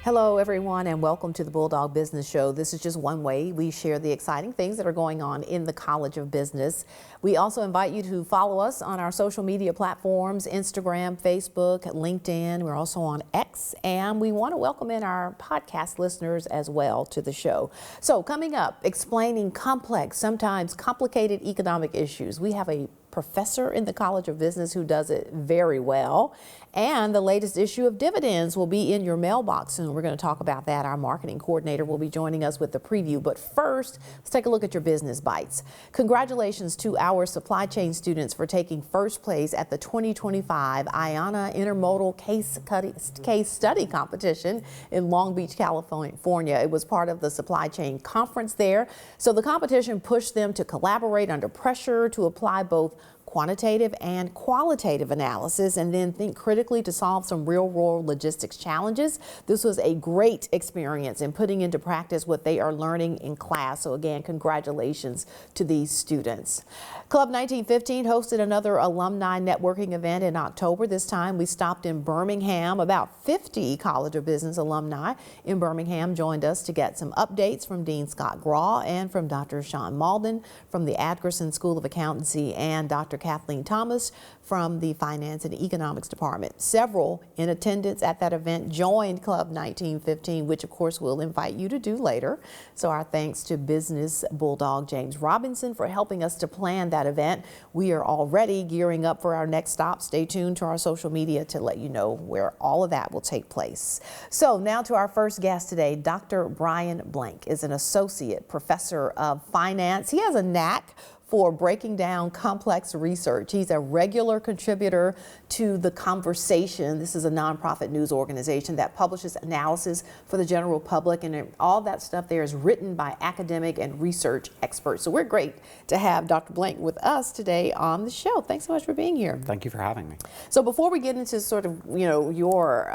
Hello, everyone, and welcome to the Bulldog Business Show. This is just one way we share the exciting things that are going on in the College of Business. We also invite you to follow us on our social media platforms, Instagram, Facebook, LinkedIn. We're also on X, and we want to welcome in our podcast listeners as well to the show. So coming up, explaining complex, sometimes complicated economic issues. We have a professor in the College of Business who does it very well. And the latest issue of Dividends will be in your mailbox soon. We're going to talk about that. Our marketing coordinator will be joining us with the preview. But first, let's take a look at your business bites. Congratulations to our supply chain students for taking first place at the 2025 IANA Intermodal Case Study Competition in Long Beach, California. It was part of the supply chain conference there. So the competition pushed them to collaborate under pressure to apply both quantitative and qualitative analysis and then think critically to solve some real-world logistics challenges. This was a great experience in putting into practice what they are learning in class. So again, congratulations to these students. Club 1915 hosted another alumni networking event in October. This time we stopped in Birmingham. About 50 College of Business alumni in Birmingham joined us to get some updates from Dean Scott Graw and from Dr. Sean Malden from the Atkerson School of Accountancy and Dr. Kathleen Thomas from the Finance and Economics Department. Several in attendance at that event joined Club 1915, which of course we'll invite you to do later. So our thanks to Business Bulldog James Robinson for helping us to plan that event. We are already gearing up for our next stop. Stay tuned to our social media to let you know where all of that will take place. So now to our first guest today. Dr. Brian Blank is an associate professor of finance. He has a knack for breaking down complex research. He's a regular contributor to The Conversation. This is a nonprofit news organization that publishes analysis for the general public, and all that stuff there is written by academic and research experts. So we're great to have Dr. Blank with us today on the show. Thanks so much for being here. Thank you for having me. So before we get into sort of, your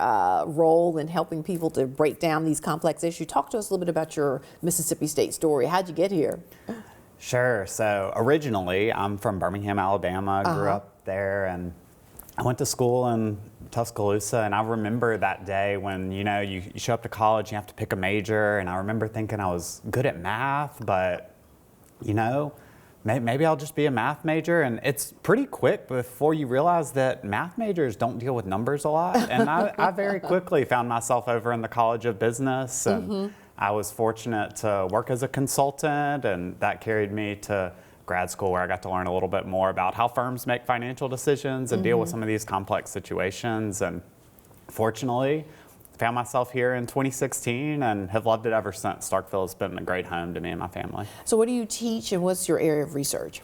role in helping people to break down these complex issues, talk to us a little bit about your Mississippi State story. How'd you get here? Sure. So originally, I'm from Birmingham, Alabama. Grew up there, and I went to school in Tuscaloosa. And I remember that day when you show up to college, you have to pick a major. And I remember thinking I was good at math, but maybe I'll just be a math major. And it's pretty quick before you realize that math majors don't deal with numbers a lot. And I very quickly found myself over in the College of Business. And I was fortunate to work as a consultant, and that carried me to grad school where I got to learn a little bit more about how firms make financial decisions and deal with some of these complex situations. And fortunately, found myself here in 2016 and have loved it ever since. Starkville has been a great home to me and my family. So what do you teach, and what's your area of research?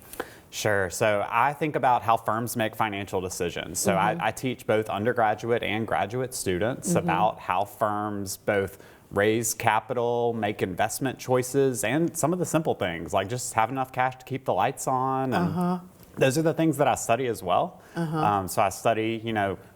Sure. So I think about how firms make financial decisions. So I teach both undergraduate and graduate students about how firms both raise capital, make investment choices, and some of the simple things like just have enough cash to keep the lights on. And those are the things that I study as well. So I study,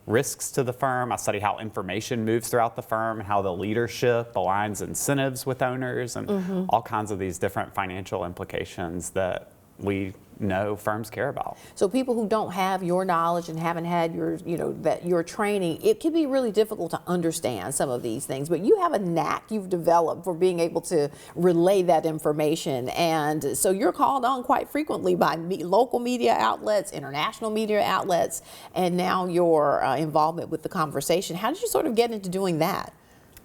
risks to the firm. I study how information moves throughout the firm, how the leadership aligns incentives with owners, and all kinds of these different financial implications that we know firms care about. So people who don't have your knowledge and haven't had your training, it can be really difficult to understand some of these things, but you have a knack you've developed for being able to relay that information. And so you're called on quite frequently by local media outlets, international media outlets, and now your involvement with The Conversation. How did you sort of get into doing that?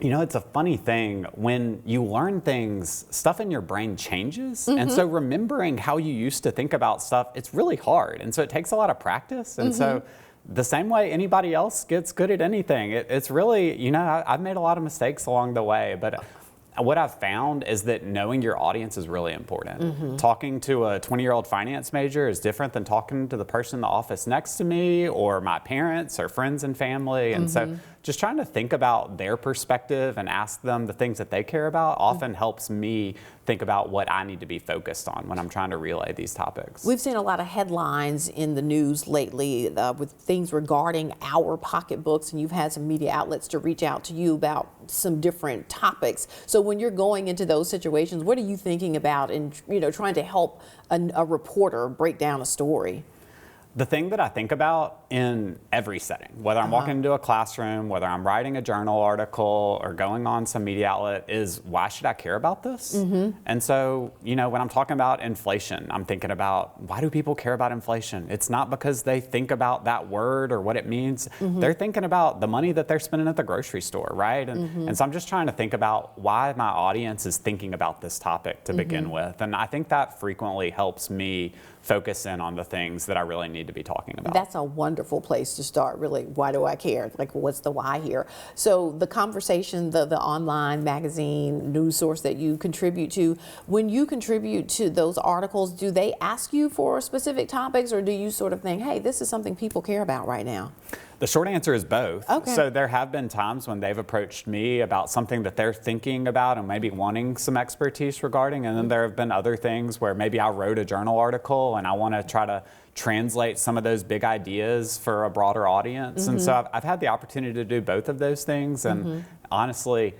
It's a funny thing. When you learn things, stuff in your brain changes. And so remembering how you used to think about stuff, it's really hard. And so it takes a lot of practice. And so the same way anybody else gets good at anything, it's really, I've made a lot of mistakes along the way. But what I've found is that knowing your audience is really important. Talking to a 20-year-old finance major is different than talking to the person in the office next to me or my parents or friends and family. And so just trying to think about their perspective and ask them the things that they care about often helps me think about what I need to be focused on when I'm trying to relay these topics. We've seen a lot of headlines in the news lately with things regarding our pocketbooks, and you've had some media outlets to reach out to you about some different topics. So when you're going into those situations, what are you thinking about in trying to help a reporter break down a story? The thing that I think about in every setting, whether I'm walking into a classroom, whether I'm writing a journal article or going on some media outlet, is why should I care about this? And so, when I'm talking about inflation, I'm thinking about why do people care about inflation? It's not because they think about that word or what it means. They're thinking about the money that they're spending at the grocery store, right? And so I'm just trying to think about why my audience is thinking about this topic to begin with. And I think that frequently helps me focus in on the things that I really need to be talking about. That's a wonderful place to start, really. Why do I care? Like, what's the why here? So the conversation, the online magazine news source that you contribute to, when you contribute to those articles, do they ask you for specific topics, or do you sort of think, hey, this is something people care about right now? The short answer is both. Okay. So there have been times when they've approached me about something that they're thinking about and maybe wanting some expertise regarding, and then there have been other things where maybe I wrote a journal article and I want to try to translate some of those big ideas for a broader audience. And so I've had the opportunity to do both of those things, and honestly,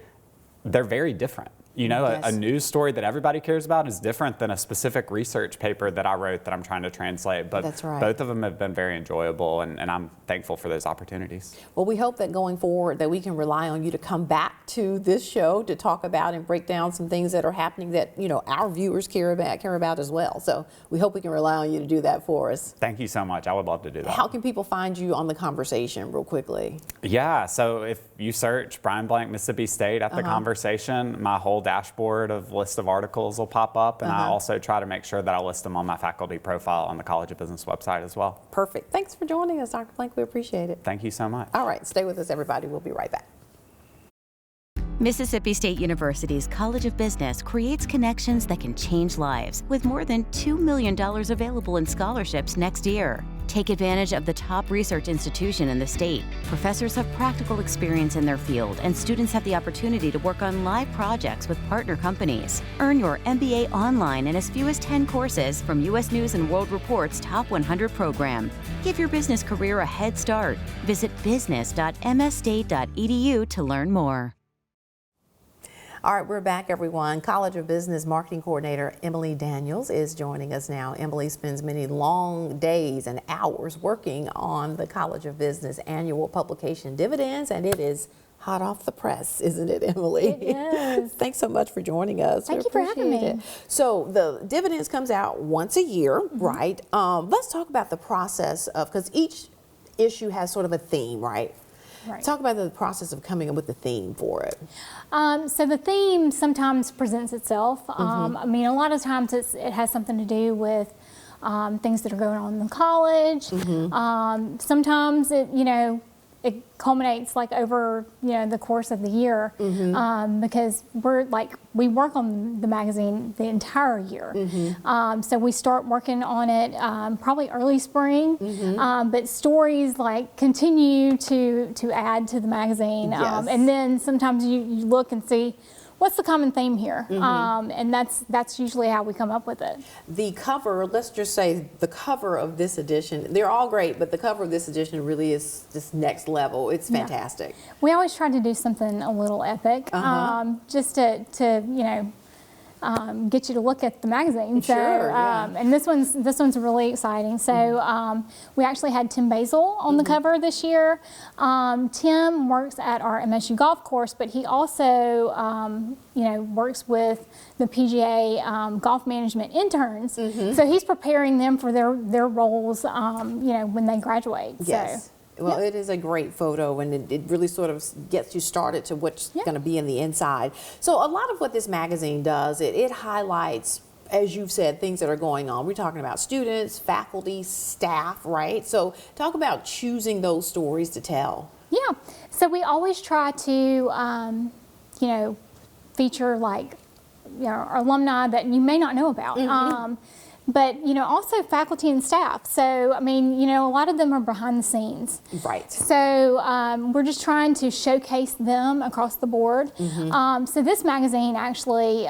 they're very different. A news story that everybody cares about is different than a specific research paper that I wrote that I'm trying to translate. But That's right. Both of them have been very enjoyable, and I'm thankful for those opportunities. Well, we hope that going forward that we can rely on you to come back to this show to talk about and break down some things that are happening that, our viewers care about as well. So we hope we can rely on you to do that for us. Thank you so much. I would love to do that. How can people find you on The Conversation real quickly? Yeah, so if you search Brian Blank, Mississippi State at The Conversation, my whole dashboard of list of articles will pop up, and I also try to make sure that I list them on my faculty profile on the College of Business website as well. Perfect. Thanks for joining us, Dr. Blank. We appreciate it. Thank you so much. All right, stay with us, everybody. We'll be right back. Mississippi State University's College of Business creates connections that can change lives, with more than $2 million available in scholarships next year. Take advantage of the top research institution in the state. Professors have practical experience in their field, and students have the opportunity to work on live projects with partner companies. Earn your MBA online in as few as 10 courses from U.S. News & World Report's Top 100 program. Give your business career a head start. Visit business.msstate.edu to learn more. All right, we're back, everyone. College of Business Marketing Coordinator Emily Daniels is joining us now. Emily spends many long days and hours working on the College of Business annual publication Dividends, and it is hot off the press, isn't it, Emily? It is. Thanks so much for joining us. Thank you for having me. So the Dividends comes out once a year, right? Let's talk about the process of, because each issue has sort of a theme, right? Right. Talk about the process of coming up with the theme for it. So the theme sometimes presents itself. I mean, a lot of times it has something to do with things that are going on in college. Sometimes it culminates like over the course of the year, because we work on the magazine the entire year. So we start working on it probably early spring, but stories continue to add to the magazine. Yes. And then sometimes you look and see what's the common theme here, and that's usually how we come up with it. The cover, let's just say the cover of this edition, they're all great, but the cover of this edition really is just next level. It's fantastic. We always try to do something a little epic, just to get you to look at the magazine. So, Sure, yeah. And this one's really exciting. So we actually had Tim Basil on the cover this year. Tim works at our MSU golf course, but he also works with the PGA golf management interns. So he's preparing them for their roles when they graduate. Yes. So, Well, it is a great photo, and it really sort of gets you started to what's going to be in the inside. So a lot of what this magazine does, it highlights, as you've said, things that are going on. We're talking about students, faculty, staff, right? So talk about choosing those stories to tell. Yeah, so we always try to, feature our alumni that you may not know about. But, also faculty and staff. So, I mean, a lot of them are behind the scenes. Right. So we're just trying to showcase them across the board. So this magazine actually,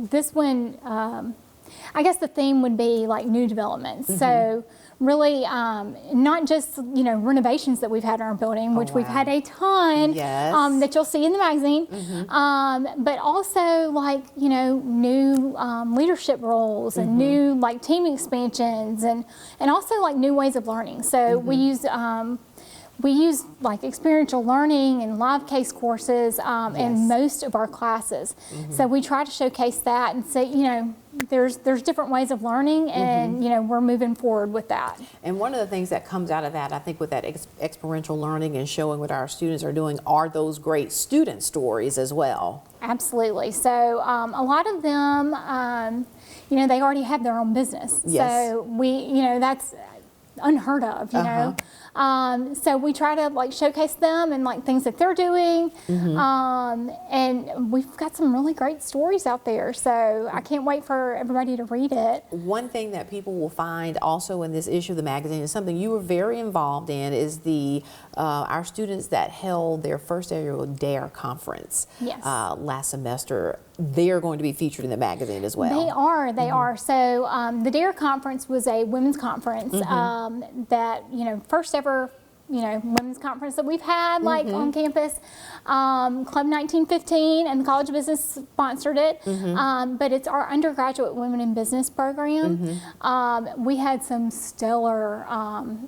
this one, I guess the theme would be like new developments. So really, not just, renovations that we've had in our building, which we've had a ton, that you'll see in the magazine, but also like, new leadership roles and new like team expansions and also like new ways of learning. So we use like experiential learning and live case courses in most of our classes. So we try to showcase that and say, there's different ways of learning, and we're moving forward with that. And one of the things that comes out of that, I think, with that experiential learning and showing what our students are doing are those great student stories as well. Absolutely. So a lot of them, they already have their own business. So we, that's unheard of, you know. So we try to like showcase them and like things that they're doing, and we've got some really great stories out there. So I can't wait for everybody to read it. One thing that people will find also in this issue of the magazine is something you were very involved in is the our students that held their first annual DARE conference last semester. They're going to be featured in the magazine as well. They are. So the DARE conference was a women's conference that, first ever, women's conference that we've had like on campus. Club 1915 and the College of Business sponsored it, but it's our undergraduate women in business program. We had some stellar,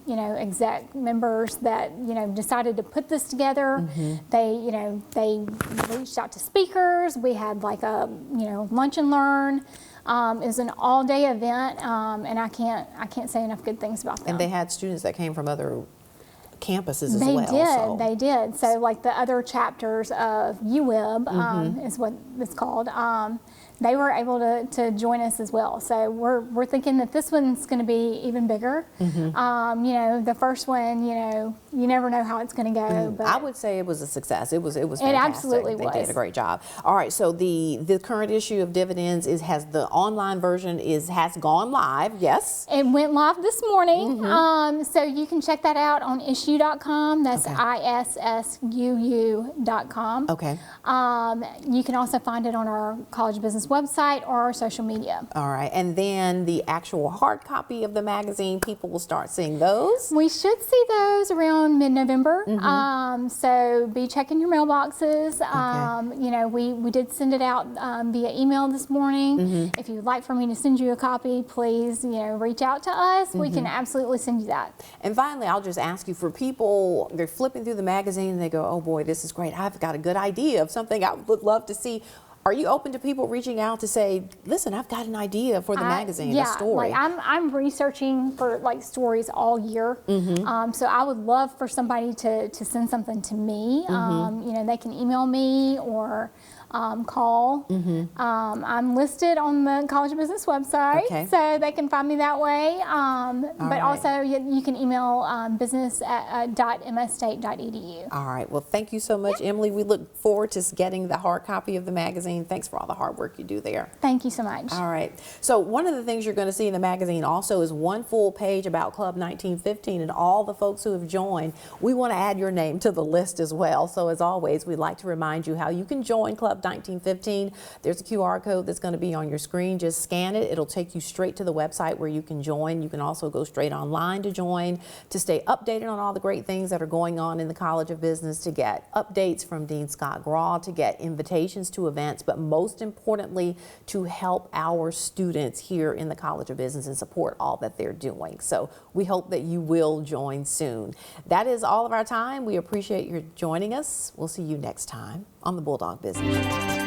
exec members that, decided to put this together. They reached out to speakers. We had like a, lunch and learn. It was an all-day event, and I can't say enough good things about them. And they had students that came from other campuses as well. They did. So like the other chapters of UWIB is what it's called. They were able to join us as well. So we're thinking that this one's going to be even bigger. The first one, you never know how it's going to go. But I would say it was a success. It was fantastic. It absolutely was. They did a great job. All right, so the current issue of Dividends has the online version has gone live. Yes, it went live this morning. So you can check that out on issuu.com. That's ISSUU.com. Okay. You can also find it on our College of Business website or our social media. All right, and then the actual hard copy of the magazine, people will start seeing those? We should see those around mid-November. So be checking your mailboxes. We did send it out via email this morning. If you'd like for me to send you a copy, please, reach out to us. We can absolutely send you that. And finally, I'll just ask you, for people, they're flipping through the magazine and they go, oh boy, this is great. I've got a good idea of something I would love to see. Are you open to people reaching out to say, listen, I've got an idea for the magazine, a story? Yeah, like I'm researching for like stories all year. So I would love for somebody to send something to me. They can email me or call. I'm listed on the College of Business website, so they can find me that way. But also you can email business@msstate.edu. All right. Well, thank you so much, Emily. We look forward to getting the hard copy of the magazine. Thanks for all the hard work you do there. Thank you so much. All right. So one of the things you're going to see in the magazine also is one full page about Club 1915 and all the folks who have joined. We want to add your name to the list as well. So as always, we'd like to remind you how you can join Club 1915. There's a QR code that's going to be on your screen. Just scan it. It'll take you straight to the website where you can join. You can also go straight online to join, to stay updated on all the great things that are going on in the College of Business, to get updates from Dean Scott Graw, to get invitations to events, but most importantly, to help our students here in the College of Business and support all that they're doing. So we hope that you will join soon. That is all of our time. We appreciate your joining us. We'll see you next time on the Bulldog Business.